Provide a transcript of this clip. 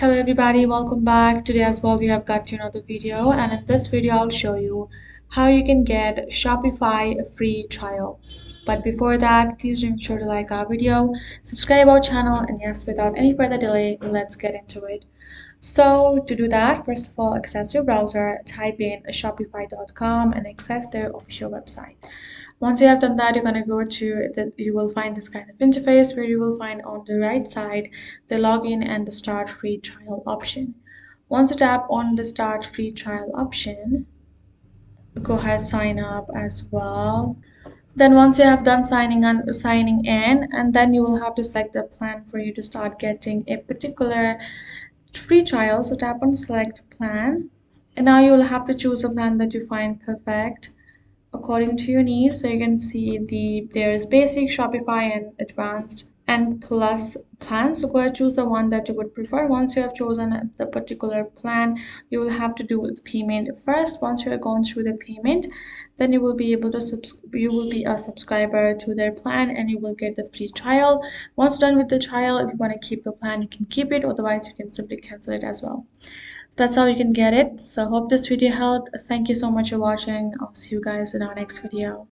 Hello everybody, welcome back. Today as well we have got to another video, and in this video I'll show you how you can get Shopify free trial. But before that, please make sure to like our video, subscribe our channel, and yes, without any further delay, let's get into it. So to do that, first of all, access your browser, type in shopify.com and access their official website. Once you have done that, you're going to go to you will find this kind of interface where you will find on the right side the login and the start free trial option. Once you tap on the start free trial option, go ahead sign up as well. Then once you have done signing in, and then you will have to select a plan for you to start getting a particular free trial. So tap on select plan, and now you will have to choose a plan that you find perfect according to your needs. So you can see there's basic, Shopify, and advanced and plus plan. So go ahead, choose the one that you would prefer. Once you have chosen the particular plan, you will have to do the payment first. Once you are gone through the payment, then you will be able to you will be a subscriber to their plan and you will get the free trial. Once done with the trial, if you want to keep the plan, you can keep it, otherwise you can simply cancel it as well. That's how you can get it. So I hope this video helped. Thank you so much for watching. I'll see you guys in our next video.